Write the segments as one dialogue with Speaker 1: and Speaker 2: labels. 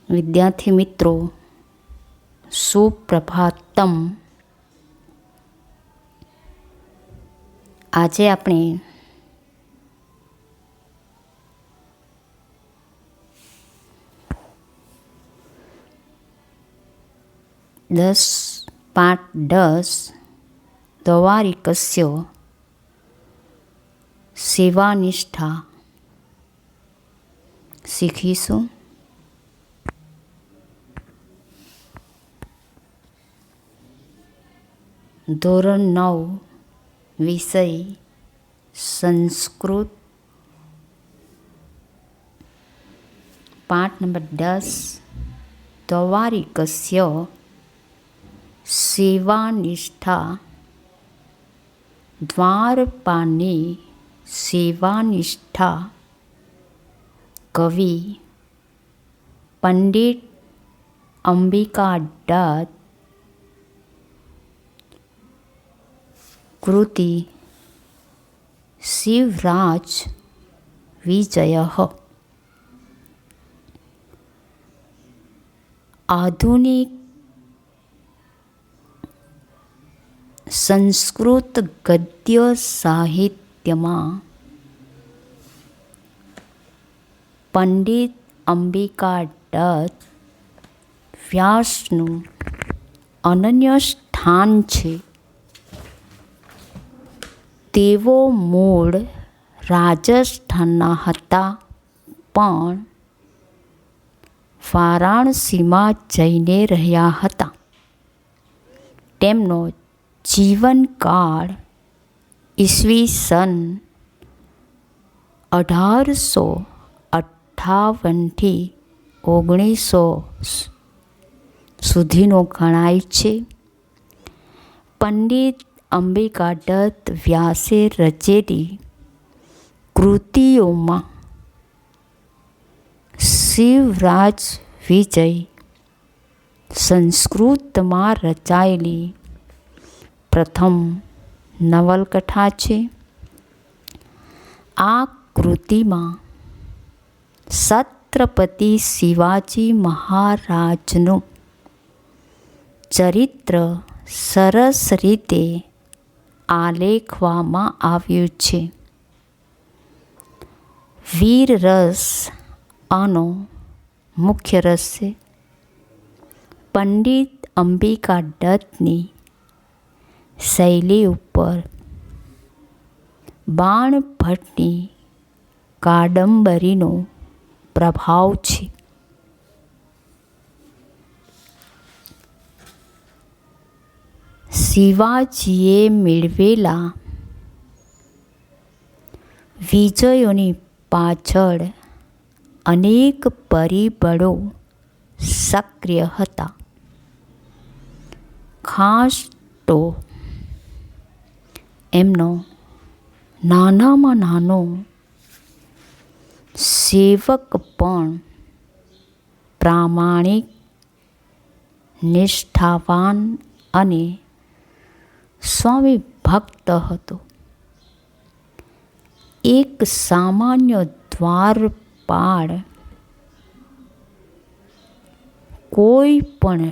Speaker 1: વિદ્યાર્થી મિત્રો, સુપ્રભાતમ. આજે આપણે પાઠ 10 દ્વારિકસ્ય સેવાનિષ્ઠા શીખીશું. ધોરણ 9 વિષય સંસ્કૃત. પાઠ નંબર 10 દ્વારિકસ્ય સેવાનિષ્ઠા. દ્વારપાની સેવાનિષ્ઠા. કવિ પંડિત અંબિકા દત્ત. કૃતિ શિવરાજ વિજય. આધુનિક સંસ્કૃત ગદ્ય સાહિત્યમાં પંડિત અંબિકા દત્ત વ્યાસનું અનન્ય સ્થાન છે. તેઓ મૂળ રાજસ્થાનના હતા, પણ વારાણસીમાં જઈને રહ્યા હતા. તેમનો જીવનકાળ ઈસવીસન 1858 થી 1900 સુધીનો ગણાય છે. પંડિત અંબિકા દત્ત વ્યાસે રચેલી કૃતિઓમાં શિવરાજ વિજય સંસ્કૃતમાં રચાયેલી પ્રથમ નવલકથા છે. આ કૃતિમાં છત્રપતિ શિવાજી મહારાજનું ચરિત્ર સરસ રીતે આલેખવામાં આવ્યું છે. વીર રસ આનો મુખ્ય રસ છે. પંડિત અંબિકા દત્તની શૈલી ઉપર બાણભટ્ટની કાદંબરીનો પ્રભાવ છે. શિવાજીએ મેળવેલા વિજયોની પાછળ અનેક પરિબળો સક્રિય હતા. ખાસ તો એમનો નાનામાં નાનો સેવક પણ પ્રામાણિક, નિષ્ઠાવાન અને સ્વામી ભક્ત હતો. એક સામાન્ય દ્વારપાળ કોઈ પણ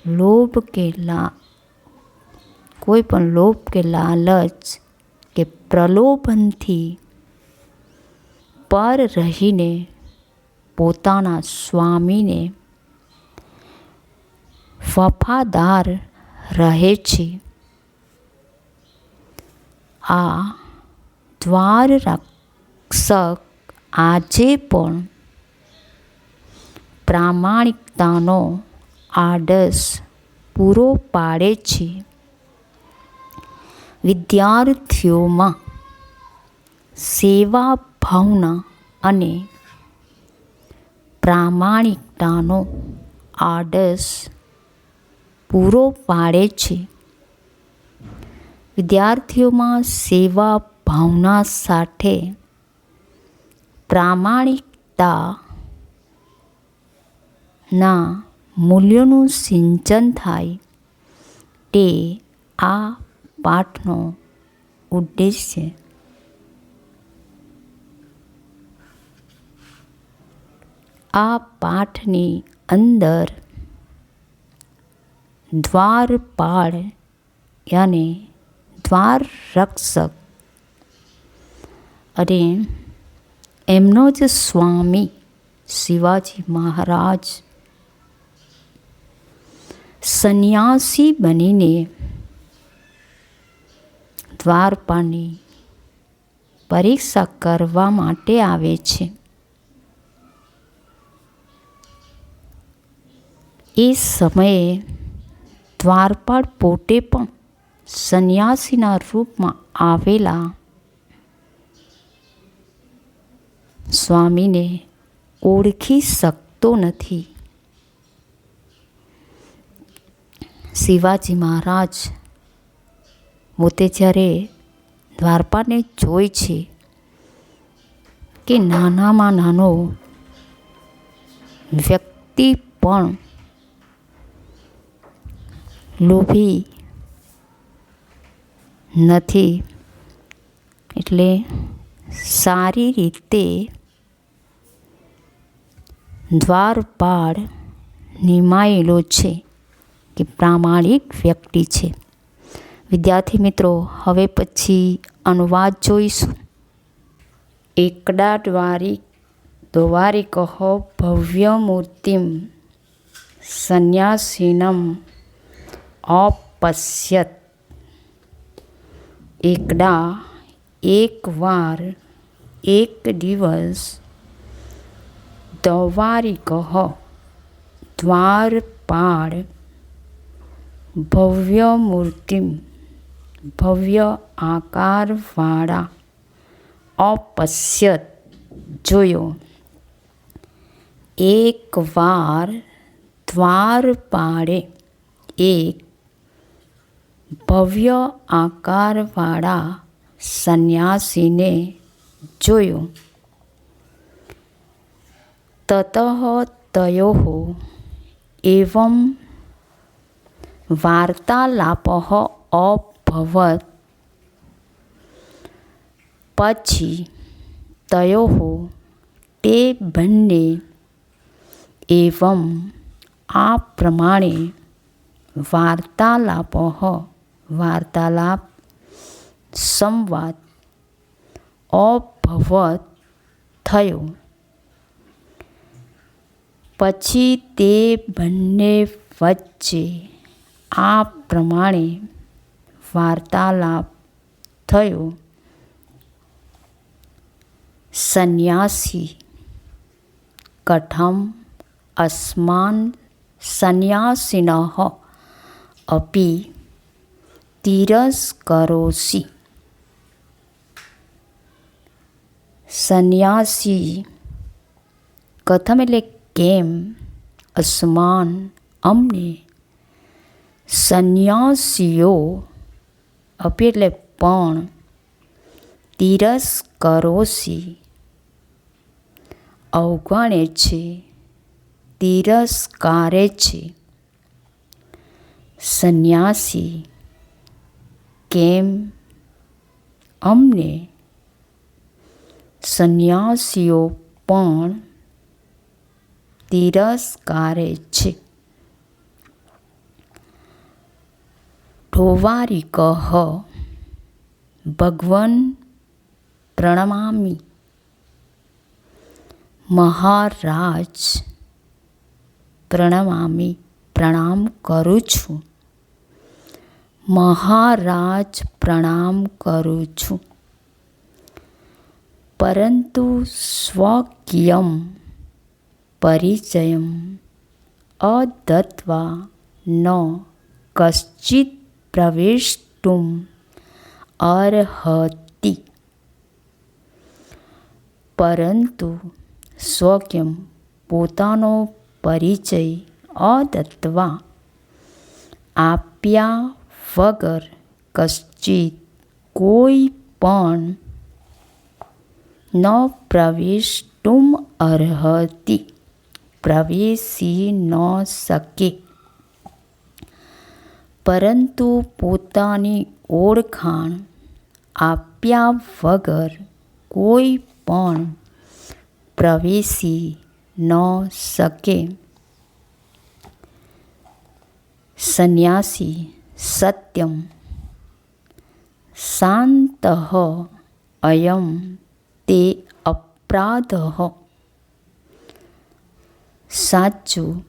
Speaker 1: લોભ કે લાલચ કે પ્રલોભનથી પર રહીને પોતાના સ્વામીને વફાદાર રહે છે. આ દ્વાર રક્ષક આજે પણ પ્રામાણિકતાનો આદર્શ પૂરો પાડે છે. વિદ્યાર્થીઓમાં સેવા ભાવના અને પ્રામાણિકતાનો આદર્શ પૂરો પાડે છે. વિદ્યાર્થીઓમાં સેવા ભાવના સાથે પ્રામાણિકતાના મૂલ્યોનું સિંચન થાય તે આ પાઠનો ઉદ્દેશ્ય. આ પાઠની અંદર દ્વારપાળ યાને દ્વાર રક્ષક અને એમનો જ સ્વામી શિવાજી મહારાજ સંન્યાસી બનીને દ્વારપાળની પરીક્ષા કરવા માટે આવે છે. એ સમયે દ્વારપાળ પોતે પણ સંન્યાસીના રૂપમાં આવેલા સ્વામીને ઓળખી શકતો નથી. શિવાજી મહારાજ પોતે જ્યારે દ્વારપાળને જોઈ છે કે નાનામાં નાનો વ્યક્તિ પણ લોભી નથી, એટલે સારી રીતે દ્વારપાળ નિમાયેલો છે કે પ્રામાણિક વ્યક્તિ છે. વિદ્યાર્થી મિત્રો, હવે પછી અનુવાદ જોઈશું. એકડા દ્વારિકઃ ભવ્યમૂર્તિમ સંન્યાસીનમ અપશ્યત. એકડા એકવાર એક દિવસ દ્વારિકઃ દ્વારપાળ ભવ્યમૂર્તિમ ભવ્ય આકારવાળા અપશ્યત જોયો. એકવાર દ્વારપાળે એક ભવ્ય આકારવાળા સંન્યાસીને જોયો. તતઃ તયોઃ એવં વાર્તાલાપઃ અભવત. પછી તયોઃ તે બંને એવં આ પ્રમાણે વાર્તાલાપ સંવાદ અભવત થયો. પછી તે બંને વચ્ચે આ પ્રમાણે વાર્તાલાપ થયો. સંન્યાસી કથમ અસ્માન સંન્યાસિનઃ અપી તિરસ્કરોષિ. સંન્યાસી કથમ એટલે કેમ, અસ્માન અમને, સંન્યાસીઓ અપી એટલે પણ, તિરસ્કરોષિ અવગણે છે, તિરસ્કારે છે. સંન્યાસી કેમ અમને, સંન્યાસીઓ પણ તિરસ્કારે છે. દ્વારિકઃ ભગવન પ્રણમામિ. મહારાજ પ્રણમામિ પ્રણામ કરું છું. મહારાજ પ્રણામ કરું છું. પરંતુ સ્વકીયમ પરિચયમ અદત્વા ન કશ્ચિત પ્રવેષ્ટુમ અર્હતિ. પરંતુ સ્વકીયમ પોતાનો પરિચય અદત્વા આપ્યા વગર કશ્ચિત કોઈ પણ ન પ્રવેષ્ટુમ અર્હતિ પ્રવેશી ન શકે. પરંતુ પોતાની ઓળખાણ આપ્યા વગર કોઈ પણ પ્રવેશી ન શકે. સંન્યાસી સત્યમ શાંતઃ અયમ તે અપરાધઃ. સાચું.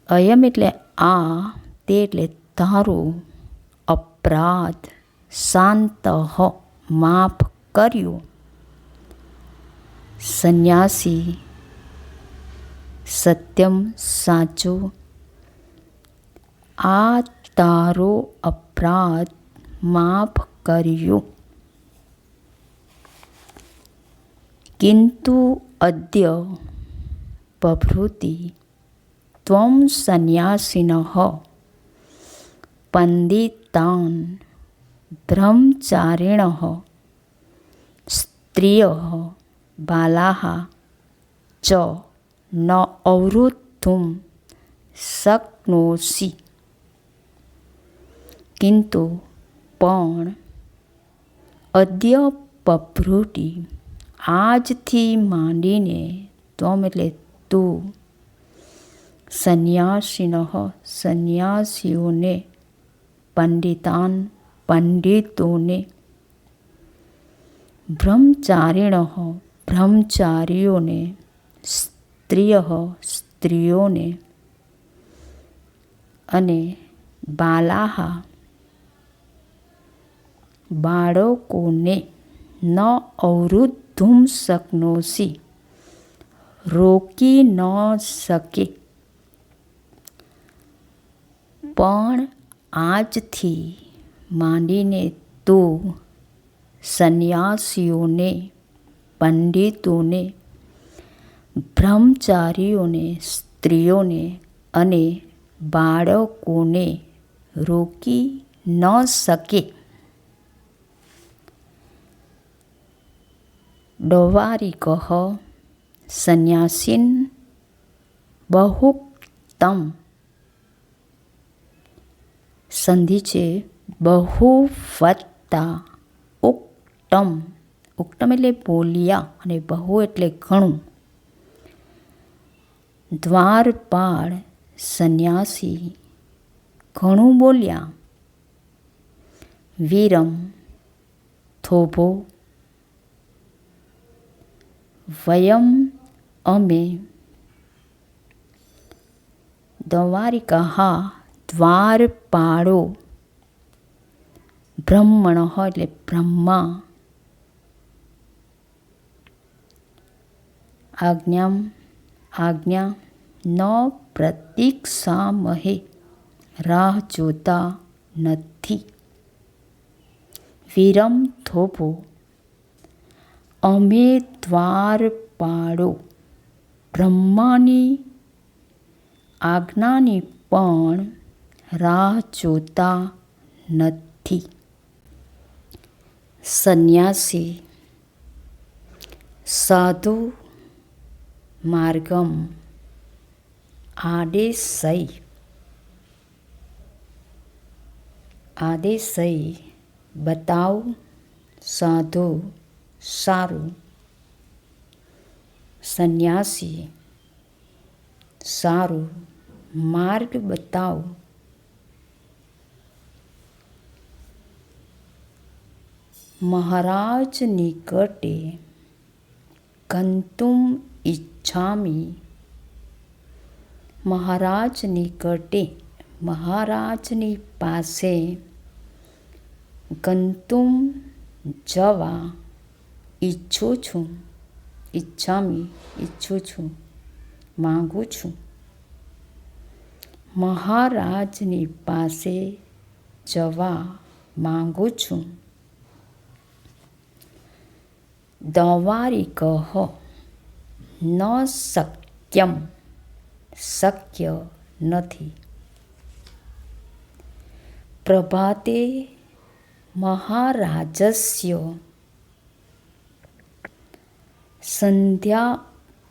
Speaker 1: અયમ એટલે આ, તે એટલે તારું, અપરાધ શાંતઃ માફ કર્યું. સંન્યાસી સત્યમ સાચું, આ તારો અપરાધ માફ કર્યો. કિંતુ અદ્ય પ્રભૃતિ ત્વં સંન્યાસિનઃ પંડિતાન બ્રહ્મચારિણઃ સ્ત્રિયઃ બાલાઃ ચ ન અવરોધું શક્નોષિ. કિંતુ પણ અદ્ય પ્રભૃતિ આજથી માંડીને, ત્વમ એટલે તું, સંન્યાસિનઃ સંન્યાસીઓને, પંડિતાન પંડિતોને, બ્રહ્મચારિણઃ બ્રહ્મચારીઓને, સ્ત્રિય સ્ત્રીઓને, અને બાલાહ બાળકોને ન અવરુદ્ધું શક્નોષિ રોકી ન શકે. પણ આજથી માંડીને તું સંન્યાસીઓને, પંડિતોને, બ્રહ્મચારીઓને, સ્ત્રીઓને અને બાળકોને રોકી ન શકે. ડૌવારિકઃ સંન્યાસીન બહુક્તમ. સંધિ છે બહુ વત્તા ઉક્તમ. ઉક્તમ એટલે બોલ્યા અને બહુ એટલે ઘણું. દ્વારપાળ સંન્યાસી ઘણું બોલ્યા. વીરમ થોભો. વયમ અમે. દ્વારિકા દ્વારપાળો. બ્રહ્મણ એટલે બ્રહ્મા. આજ્ઞા ન પ્રતીક્ષામહે રાહ જોતા નથી. વીરમ થોભો. અમે દ્વારપાળો બ્રહ્માની આજ્ઞાની પણ રાહ જોતા નથી. સંન્યાસી સાધુ માર્ગમ આદેશય બતાવ. સાધુ સારું. સંન્યાસી સારું માર્ગ બતાવ. મહારાજ નિકટે ગંતુમ ઈચ્છામિ. મહારાજ નિકટે મહારાજની પાસે ગંતુમ જવા ઈચ્છું છું. ઈચ્છામિ ઈચ્છું છું, માગું છું. મહારાજની પાસે જવા માગું છું. દૌવારિકઃ ન શક્યમ. શક્ય નથી. પ્રભાતે મહારાજસ્ય સંધ્યા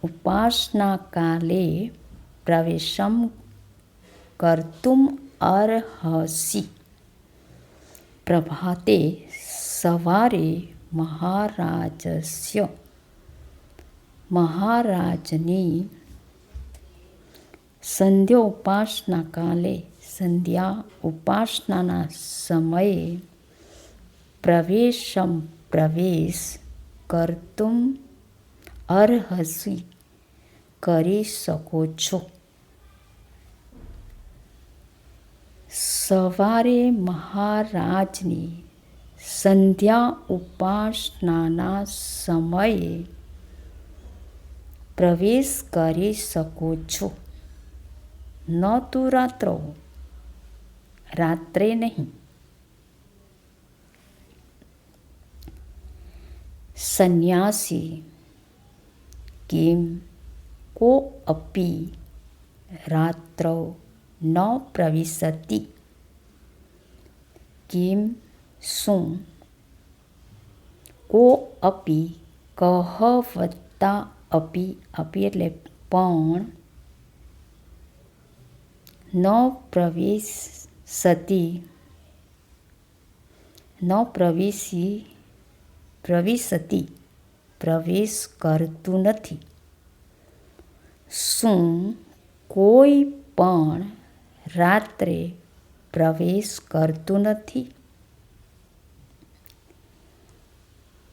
Speaker 1: ઉપાસના કાલે પ્રવેશમ કર્તુમ અર્હસી. પ્રભાતે સવારે મહારાજસ્ય મહારાજની સંધ્યા ઉપાસના કાલે સંધ્યા ઉપાસનાના સમયે પ્રવેશ કર્તુમ અર્હસી કરી શકો છો. સવારે મહારાજની સંધ્યા ઉપાસનાના સમયે પ્રવેશ કરી શકો છો. ન તો રાત્રે નહીં. સંન્યાસી કિમ કો અપી રાત્રौ ન પ્રવિશતિ. કિમ શું કો અપી કહવત્તા અપી એટલે પણ ન પ્રવિશતિ પ્રવેશ કરતું નથી. શું કોઈ પણ રાત્રે પ્રવેશ કરતું નથી.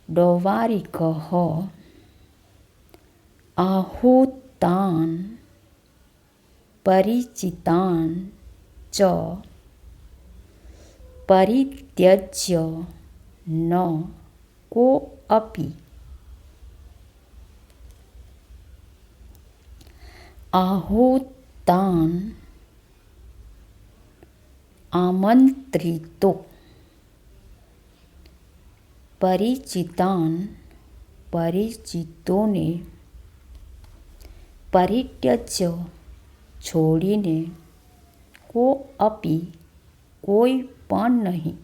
Speaker 1: ડોવારિકઃ આહુતાન પરિચિતાન ચ પરિત્યજ્ય ન કો અપી. આહુતાન આમંત્રિતો, પરિચિતાન પરિચિતોને, પરિત્યજ્ય છોડીને, કો અપી કોઈ પણ નહીં.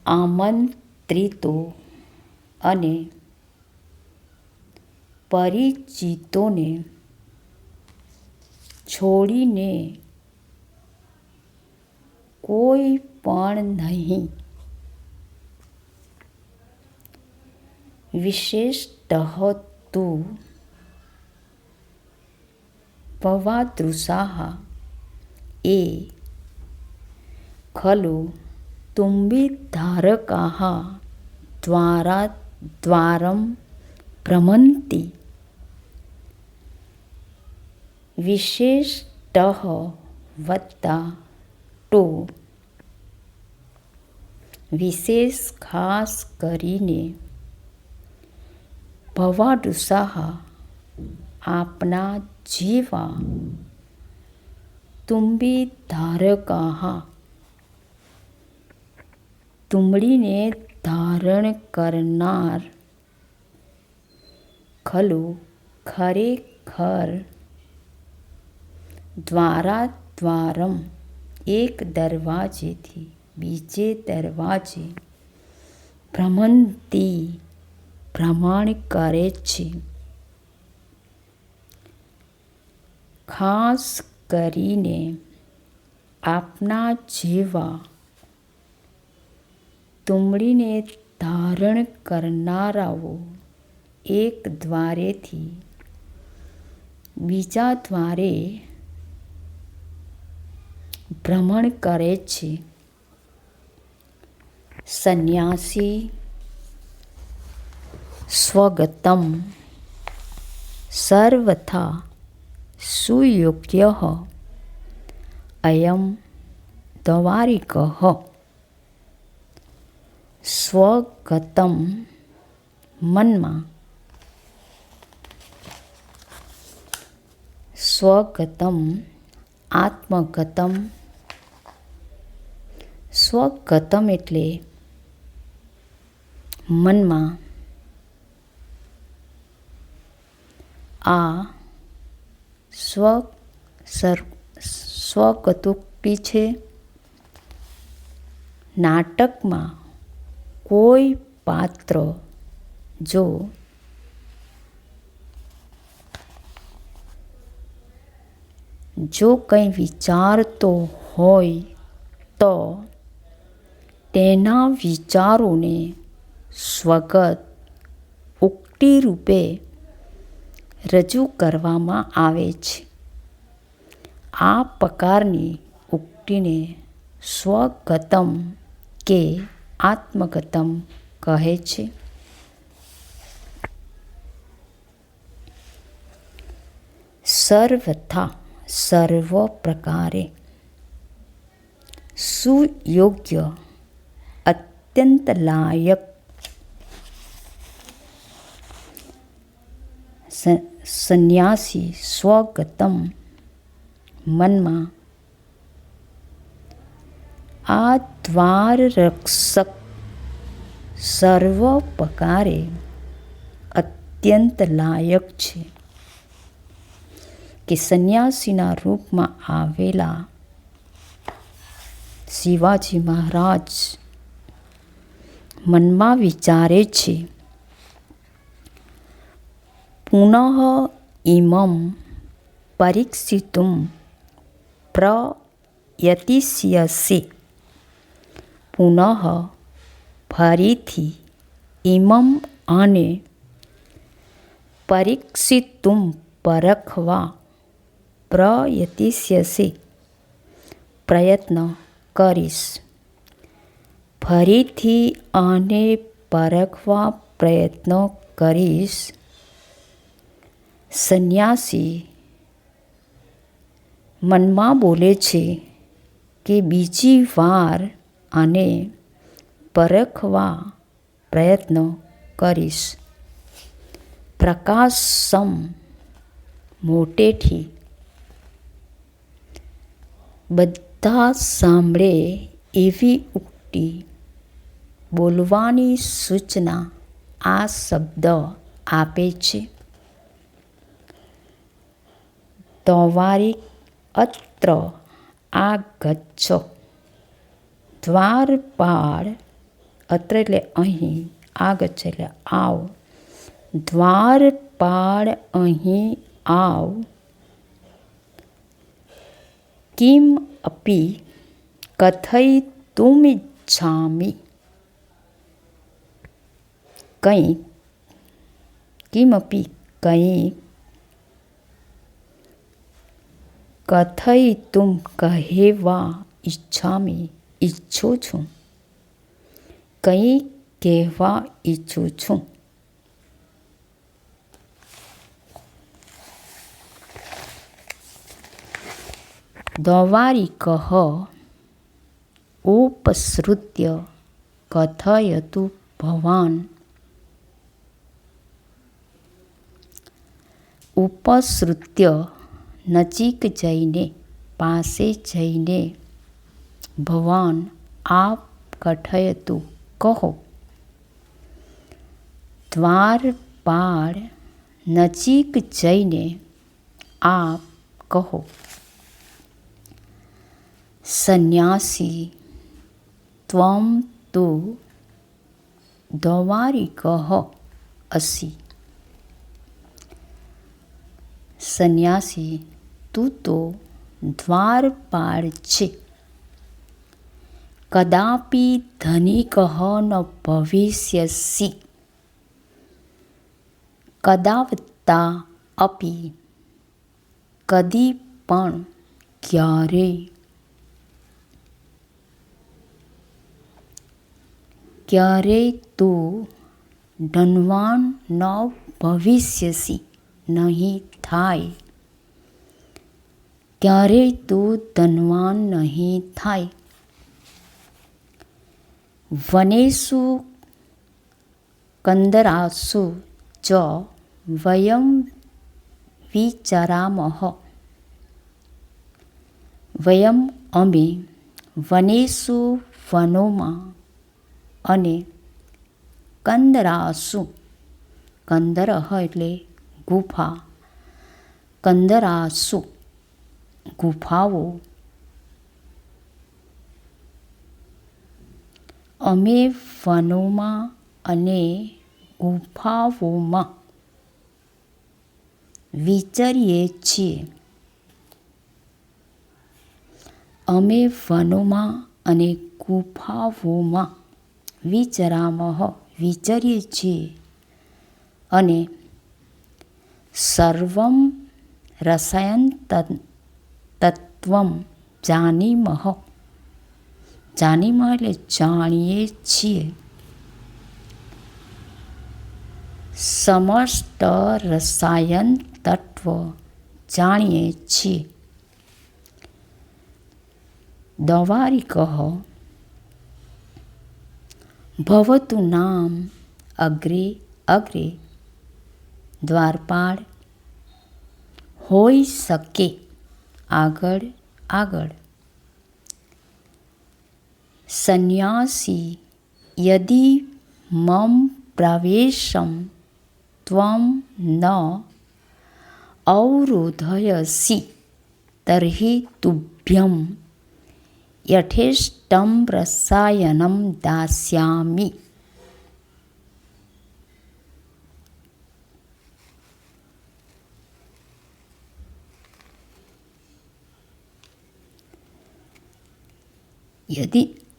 Speaker 1: આમંત્રિતો અને પરિચિતોને છોડીને કોઈ પણ નહીં. વિશેષતઃ તુ ભવાદૃશાઃ એ ખલુ તુમ્બિધારકાઃ દ્વારં ભ્રમન્તિ. વિશેષતઃ વત્તા ટુ વિશેષ ખાસ કરીને ભવાદૃશાઃ આપના જેવા તુમ્બિધારકાઃ તુંબડીને ધારણ કરનાર ખલુ ખરેખર દ્વારમ એક દરવાજેથી બીજે દરવાજે ભ્રમણ કરે છે. ખાસ કરીને આપના જેવા તુંબડીને ધારણ કરનારાઓ એક દ્વારેથી બીજા દ્વારે ભ્રમણ કરે છે. સંન્યાસી સ્વગતમ સર્વથા સુયોગ્યઃ અયં દ્વારિકઃ. સ્વગતમ મનમાં, સ્વગતમ આત્મગતમ. સ્વગતમ એટલે મનમાં. આ સ્વગતોક્તિ છે. નાટકમાં કોઈ પાત્ર જો કંઈ વિચારતો હોય તો તેના વિચારોને સ્વગત ઉક્તિ ઉક્તિ રૂપે રજૂ કરવામાં આવે છે. આ પ્રકારની ઉક્તિને સ્વગતમ કે આત્મગતમ કહે છે. સર્વથા સર્વ પ્રકારે સુયોગ્ય અત્યંત લાયક સંન્યાસી સ્વગતમ મનમાં આ દ્વાર રક્ષક સર્વ પ્રકારે અત્યંત લાયક છે કે સંન્યાસીના રૂપમાં આવેલા શિવાજી મહારાજ મનમાં વિચારે છે, પુનઃ ઇમં પરીક્ષિતુમ પ્રયતિષ્યસે. પુનઃ ફરીથી ઇમં અને પરીક્ષિતુમ પરખવા પ્રયતિષ્યસે પ્રયત્ન કરીશ. ફરીથી આને પરખવા પ્રયત્ન કરીશ. સંન્યાસી મનમાં બોલે છે કે બીજી વાર આને પરખવા પ્રયત્ન કરીશ. પ્રકાશમ મોટેથી બધા સાંભળે એવી ઉક્તિ બોલવાની સૂચના આ શબ્દ આપે છે. દ્વારિક અત્ર આગચ્છ. દ્વારપાળ અત્ર એટલે અહીં, આગચ્છ એટલે આવ. દ્વારપાળ અહીં આવ. કિમ અપી કથયિતુમિચ્છામિ. કંઈક, કિમપી કંઈક, કથયિતુમ કહેવા, ઈચ્છામિ ઈચ્છું છું, કંઈક કહેવા ઈચ્છું છું. દ્વારિકઃ ઉપસૃત્ય કથયતુ ભવાન. ઉપસૃત્ય નજીક જઈને, પાસે જઈને, ભવાન આપ, કથયતુ કહો. દ્વારપાળ નજીક જઈને આપ કહો. સંન્યાસી ત્વમ તુ દ્વારિકઃ અસી. સંન્યાસી તું તો દ્વારપાળ છે. કદાપી ધનિકઃ ન ભવિષ્યસિ. કદાવત્તા અપી કદી પણ, ક્યારેય, ક્યારેય તું ધનવાન ન ભવિષ્યસી નહીં થાય. ક્યારેય તું ધનવાન નહીં થાય. વનેષુ કંદરાસુ ચ વયમ વિચરામઃ. વયમ અમે વનેષુ વનોમાં અને કંદરાસુ, કંદરહ એટલે ગુફા, કંદરાસુ ગુફાઓ, અમે વનોમાં અને ગુફાઓમાં વિચરીએ છીએ. અમે વનોમાં અને ગુફાઓમાં વિચરામઃ વિચરીએ છીએ. અને સર્વમ રસાયન તત્વમ જાનીમઃ. જાનીમઃ એટલે જાણીએ છીએ. સમસ્ત રસાયન તત્વ જાણીએ છીએ. દવારિકઃ ભવતુ નામ અગ્રે અગ્રે. દ્વારપાળ હોઈ શકે આગળ આગળ. સંન્યાસી યદિ મમ પ્રવેશમ ત્વમ ન અવરોધયસી તર્હિ તુભ્યં યથેષ્ટં રસાયનમ દાસ્યામિ.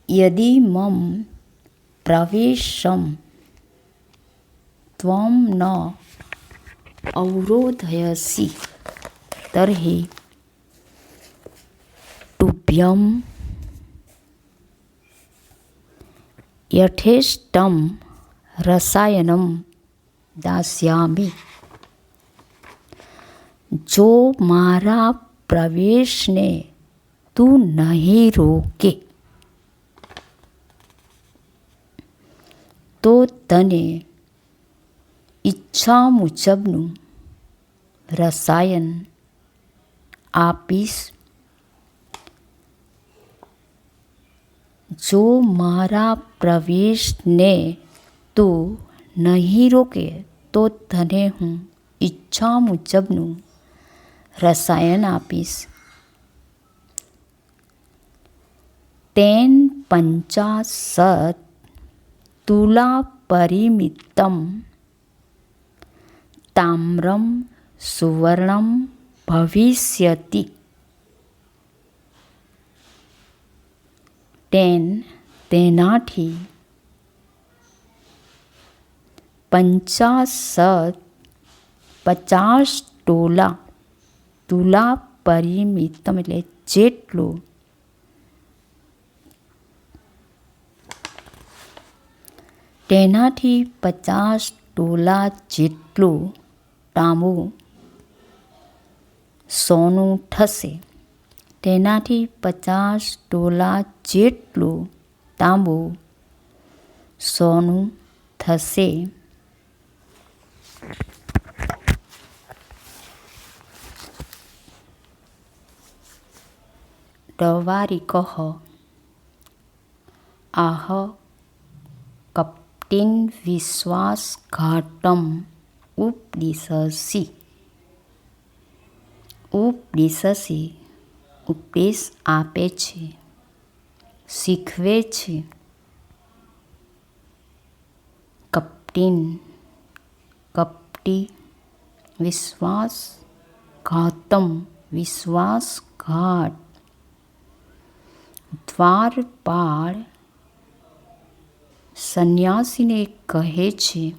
Speaker 1: યદિ મમ પ્રવેશમ ત્વમ ન અવરોધયસી તર્હિ તુભ્યં યથેષ્ટં રસાયનમ દાસ્યામિ. જો મારા પ્રવેશને તું નહીં રોકે તો તને ઈચ્છા મુજબનું રસાયન આપીશ. જો મારા પ્રવેશને તું નહીં રોકે તો તને હું ઈચ્છા મુજબનું રસાયન આપીશ. તેન 50 તુલા પરિમિતમ તામ્રમ સુવર્ણમ ભવિષ્યતિ. તેનાથી 50 તુલા પરિમિતમ એટલે જેટલું તેનાથી 50 તોલા જેટલું તાંબુ સોનું થશે. તેનાથી 50 તોલા જેટલું તાંબુ સોનું થશે. દવારિકઃ આહ કપટિન વિશ્વાસઘાતમ ઉપદિશસી. ઉપદેશ આપે છે, શીખવે છે. કપટિન કપટી, વિશ્વાસઘાતમ વિશ્વાસઘાત. દ્વારપાળ સંન્યાસીને કહે છે,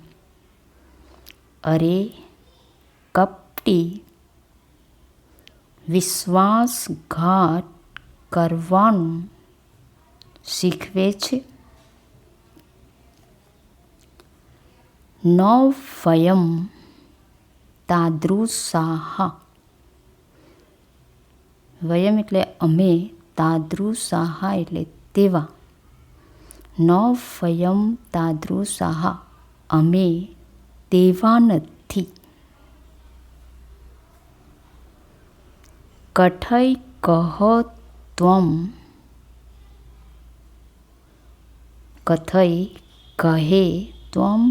Speaker 1: અરે કપટી, વિશ્વાસઘાત કરવાનું શીખવે છે. ન વયમ તાદૃશાહ. વયમ એટલે અમે, તાદૃશાહ એટલે તેવા. ન વયમ તાદૃશાહ અમે તેવા નથી. કથય કહ ત્વમ. કથય કહે, ત્વમ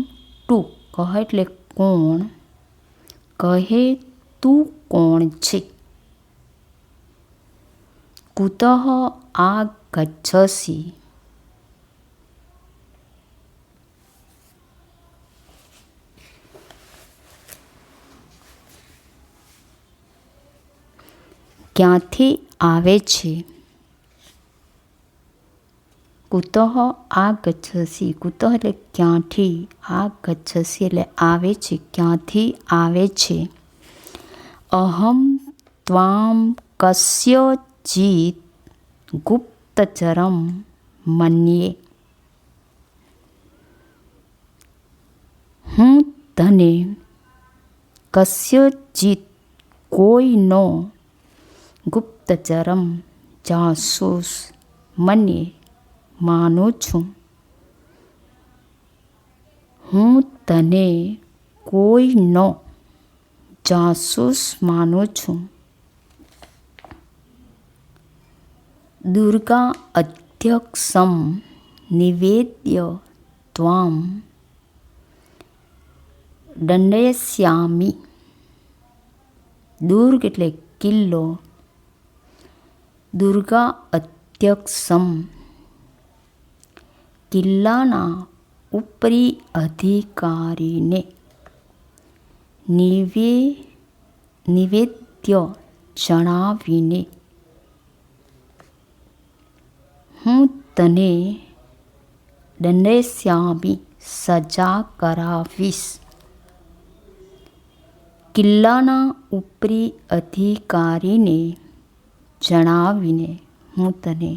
Speaker 1: તું. કહ એટલે કોણ, કહે તું કોણ છે. કુતઃ આગચ્છસી. ક્યાંથી આવે છે. કુતઃ આગચ્છસી, કુતઃ એટલે ક્યાંથી, આગચ્છસી એટલે આવે છે, ક્યાંથી આવે છે. અહમ ત્વામ કસ્યચિત ગુપ્તચરમ મન્યે, હું તને કસ્યચિત કોઈનો ગુપ્તચરમ જાસૂસ મન્યે માનું છું. હું તને કોઈનો જાસૂસ માનું છું. દુર્ગા અધ્યક્ષમ નિવેદ્ય ત્વામ દંડયસ્યામિ, દુર્ગ એટલે કિલ્લો, દુર્ગા અધ્યક્ષમ કિલ્લાના ઉપરી અધિકારીને, નિવેદ્ય જણાવીને, હું તને દંડયસ્યામિ સજા કરાવીશ. કિલ્લાના ઉપરી અધિકારીને જણાવીને હું તને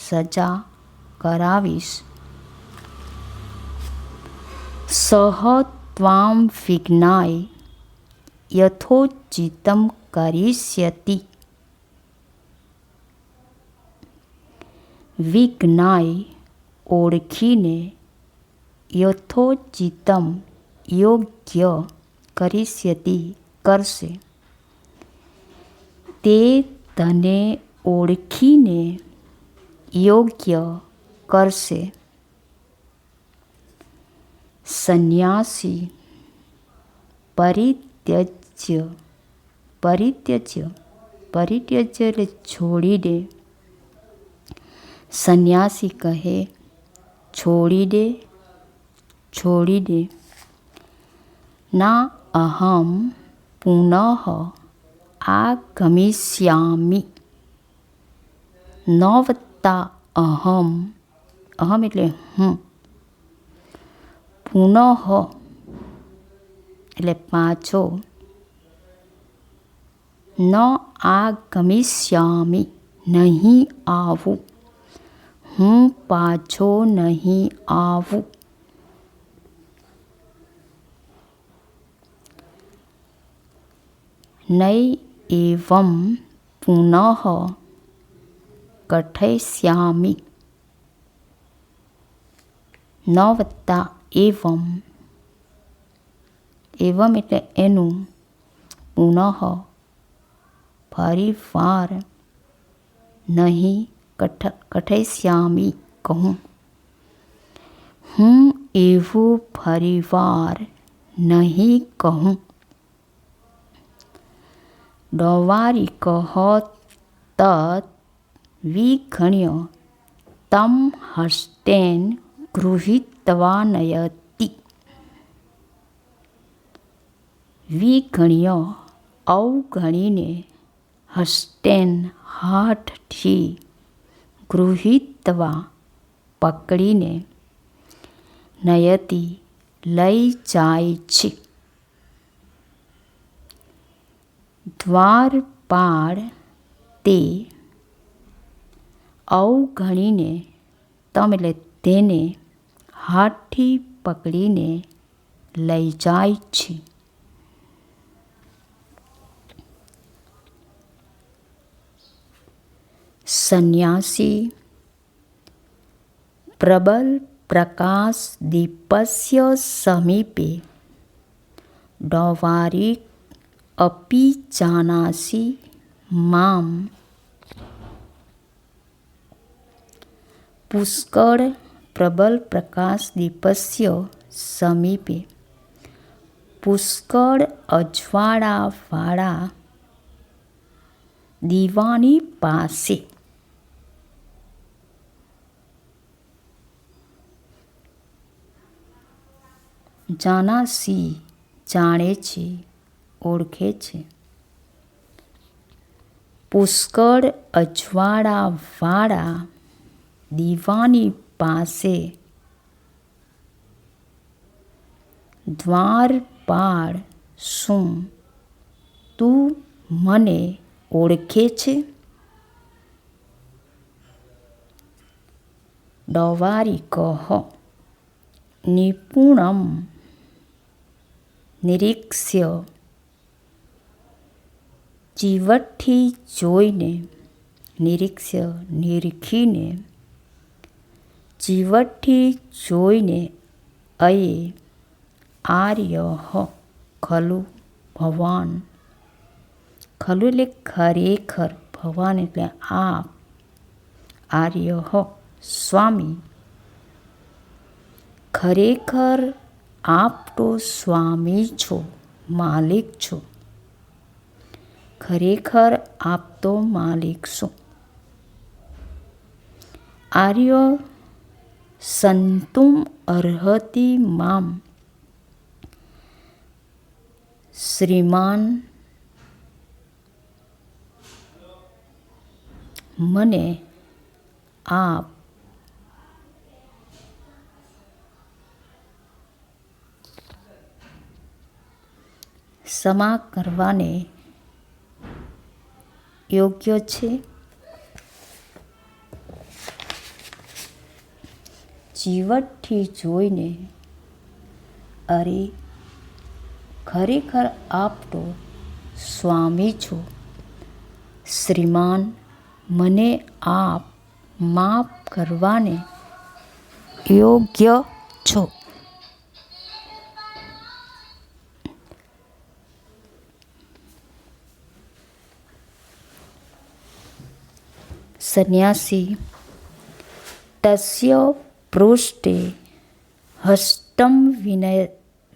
Speaker 1: સજા કરાવીશ. સહ ત્વામ વિજ્ઞાય યથોચિતમ કરિષ્યતિ, વિજ્ઞાય ઓળખીને, યથોચિતમ યોગ્ય, કરિષ્યતિ કરશે. તે તને ઓળખીને યોગ્ય કરશે. સંન્યાસી પરિત્યજ્ય, પરિત્યજ્ય એટલે છોડી દે. સંન્યાસી કહે છોડી દે, છોડી દે. ના અહમ પુનઃ આગમિષ્યામિ, ન વત્તા અહમ, અહમ એટલે હું, પુનઃ એટલે પાછો, ન આગમિષ્યામિ નહીં આવું, હું પાછો નહીં આવું. નૈ એવં પુનઃ કથયિષ્યામિ, ન વત્તા એવં, એવં એટલે એનું, પુનઃ ફરીવાર, નહીં કથયિષ્યામિ કહું, હું એવું ફરીવાર નહીં કહું. દવારિકઃ તત વિગણ્ય તમ હસ્તેન ગૃહીત્વા નયતિ, વિગણ્ય અવગણીને, હસ્તેન હાથથી, ગૃહીત્વા પકડીને, નયતિ લઈ જાય છે. દ્વારપાળ તે અવગણીને, તમ એટલે તેને હાથથી પકડીને લઈ જાય છે. સંન્યાસી પ્રબલ પ્રકાશ દીપસ્ય સમીપે દવારિક અપી જાનાસી મામ, પુષ્કળ પ્રબલ પ્રકાશ દીપસ્ય સમીપે, પુષ્કળ અજવાળાવાળા દીવાની પાસે, જાનાસી જાણે છે, ઓળખે છે. પુષ્કળ અજવાળાવાળા દીવાની પાસે દ્વારપાળ શું તું મને ઓળખે છે? ડવારિકઃ નિપુણમ નિરીક્ષ્ય ચીવટથી જોઈને, નિરીક્ષ્ય નિરીખીને, ચીવટથી જોઈને અયે આર્યઃ ખલુ ભવાન, ખલુ એટલે ખરેખર, ભવાન એટલે આપ, આર્યઃ સ્વામી, ખરેખર આપ તો સ્વામી છો, માલિક છો. ખરેખર આપ તો માલિક છો. આર્ય સંતુમ અર્હતિ મામ શ્રીમાન, મને આપ ક્ષમા કરવાને યોગ્ય છે. ચીવટથી જોઈને અરે ખરેખર આપ તો સ્વામી છો, શ્રીમાન, મને આપ માફ કરવાને યોગ્ય છો. સંન્યાસી તસ્ય પૃષ્ઠે હસ્તમ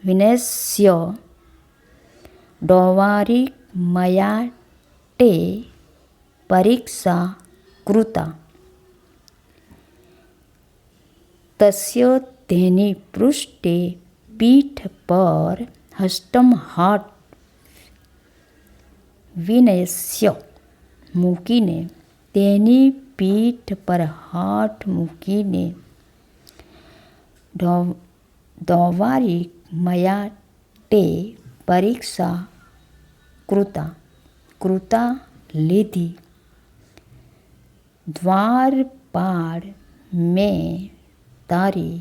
Speaker 1: વિનેશ્ય ડોવારિક મયા તે પરીક્ષા કૃતા. તસ્ય તેની પૃષ્ઠે પીઠ પર હસ્તમ હાથ વિનેશ્ય મૂકીને, તેની પીઠ પર હાથ મૂકીને ડોવારિક મયા તે પરીક્ષા કૃતા, કૃતા લીધી. દ્વારપાળ મેં તારી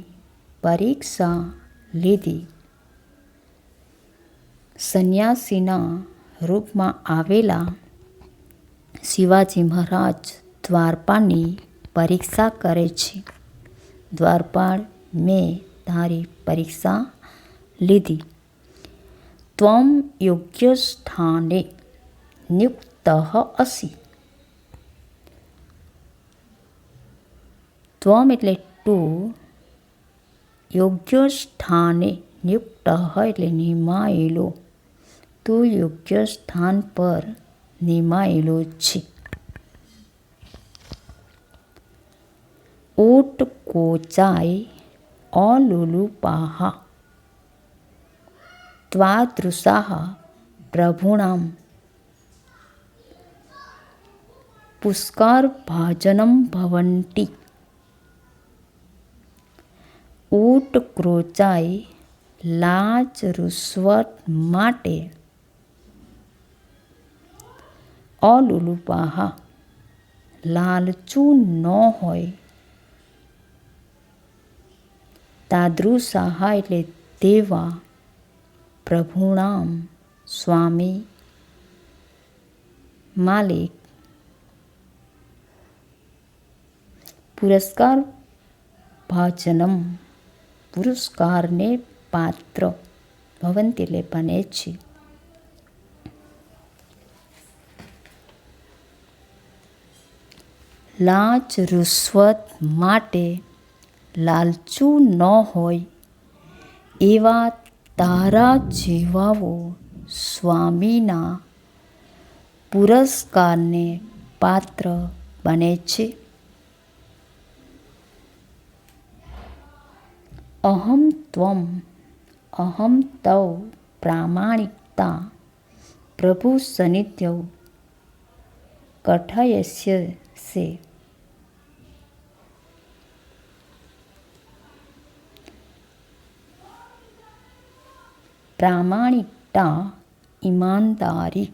Speaker 1: પરીક્ષા લીધી. સંન્યાસીના રૂપમાં આવેલા શિવાજી મહારાજ દ્વારપાળની પરીક્ષા કરે છે. દ્વારપાળ મેં તારી પરીક્ષા લીધી. ત્વમ યોગ્ય સ્થાને નિયુક્તઃ અસી. ત્વમ એટલે તું, યોગ્ય સ્થાને નિયુક્તઃ એટલે નિમાયેલો, તું યોગ્ય સ્થાન પર નિમાયેલો છે. ઉત્કોચાય અલુલુપાહ ત્વાદૃશાઃ પ્રભુણામ પુષ્કરભાજનમ ભવન્તિ. ઉત્ક્રોચાય લાંચ રૂશ્વત માટે, અલુલુપાહ લાલચું ન હોય, તાદૃશાહ એટલે તેવા, પ્રભુણામ સ્વામી, માલિક, પુરસ્કાર ભાજનમ પુરસ્કારને પાત્ર, ભવંતિ એટલે બને છે. લાંચ રૂશ્વત માટે લાલચું ન હોય એવા તારા જેવાઓ સ્વામીના પુરસ્કારને પાત્ર બને છે. અહમ ત્વમ અહમ તવ પ્રામાણિકતા પ્રભુ સનિધ્યૌ કથયસ્ય સે. પ્રામાણિકતા, ઈમાનદારી.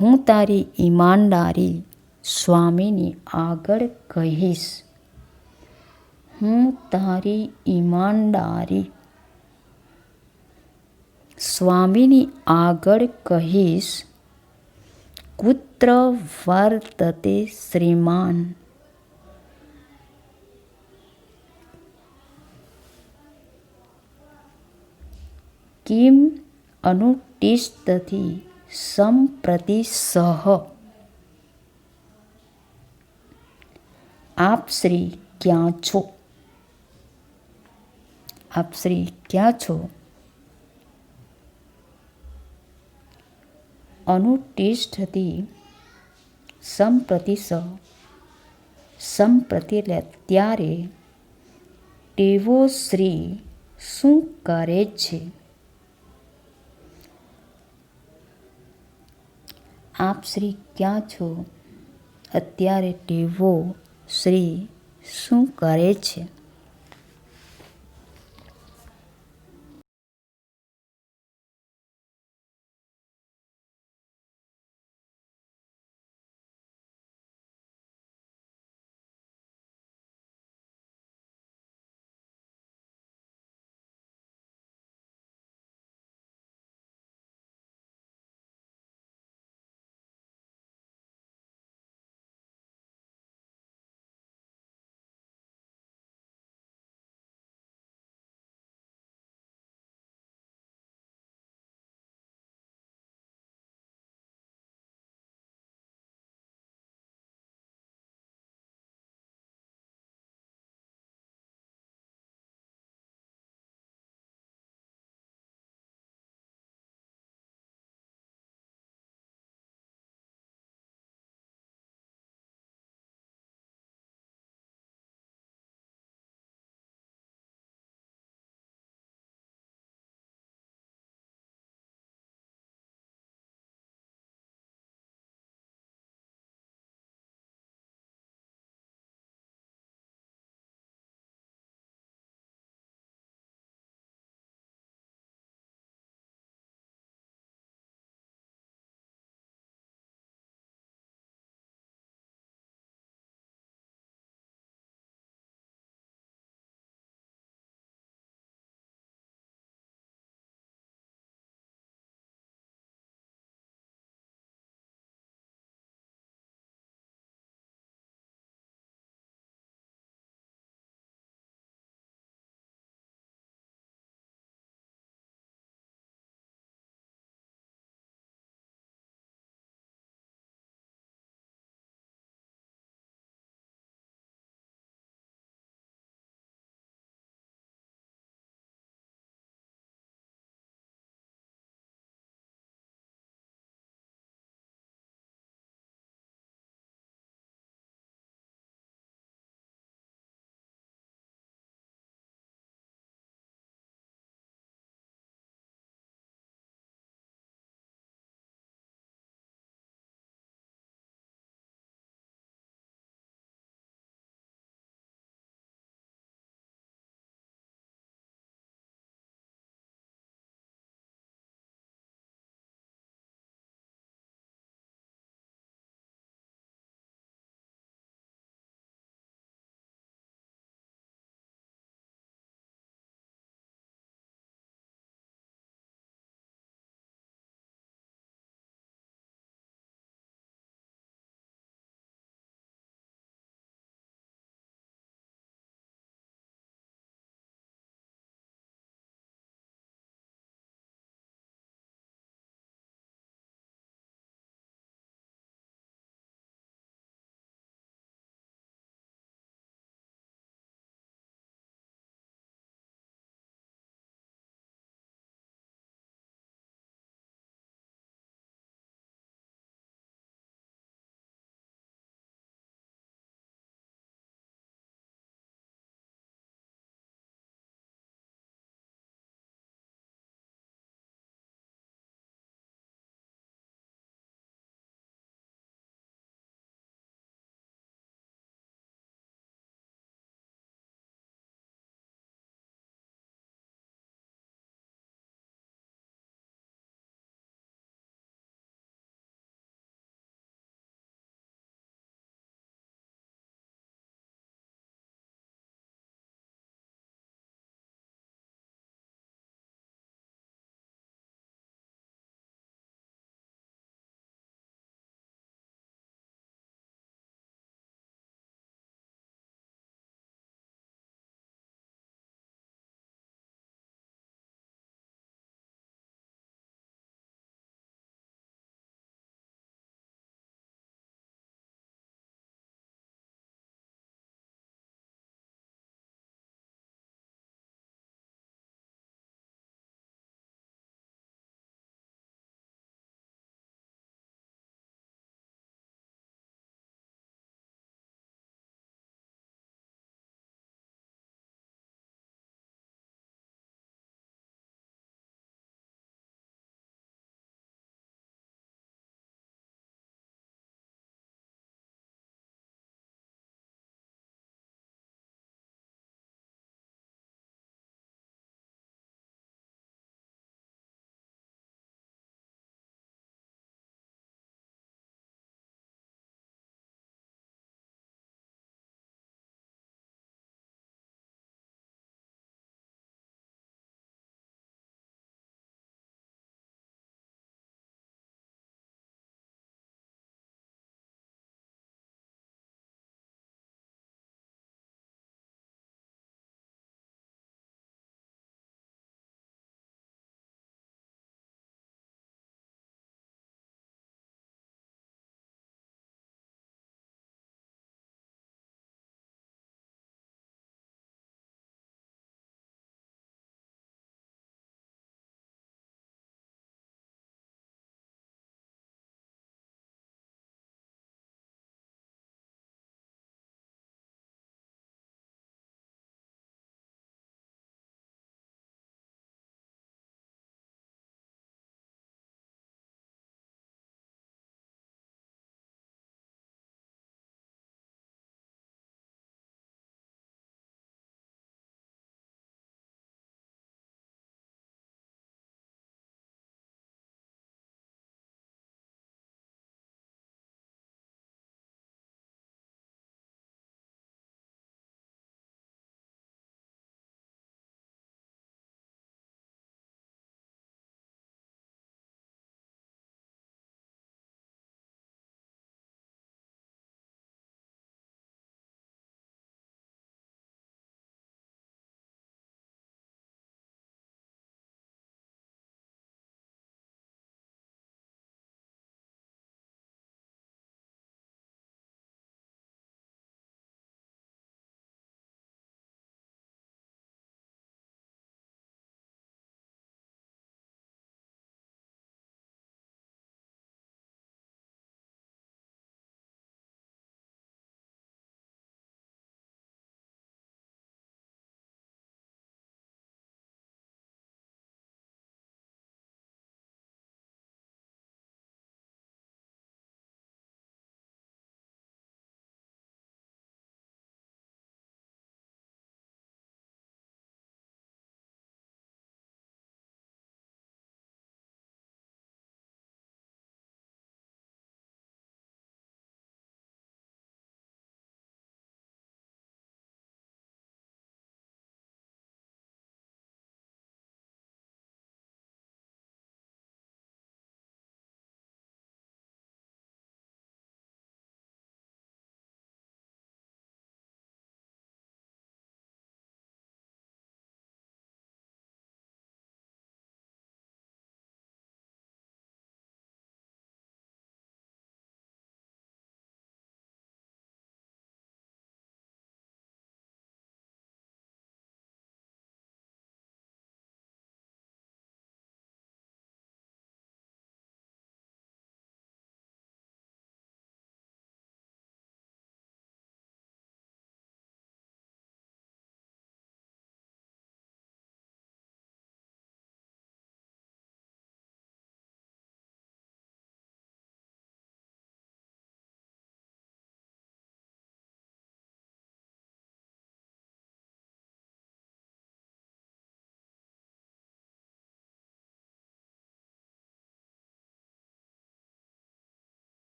Speaker 1: હું તારી ઈમાનદારી સ્વામીની આગળ કહીશ. હું તારી ઈમાનદારી સ્વામીની આગળ કહીશ. કુત્ર વર્તતે શ્રીમાન. કિમ અનુતિષ્ઠતિ સંપ્રતિ સહ. આપ શ્રી ક્યાં છો? આપ શ્રી ક્યાં છો? અનુતિષ્ઠતિ સંપ્રતિ સહ. સંપ્રતિ એટલે ત્યારે. તેઓ શ્રી શું કરે છે? આપ શ્રી ક્યાં છો? અત્યારે તેઓ શ્રી શું કરે છે?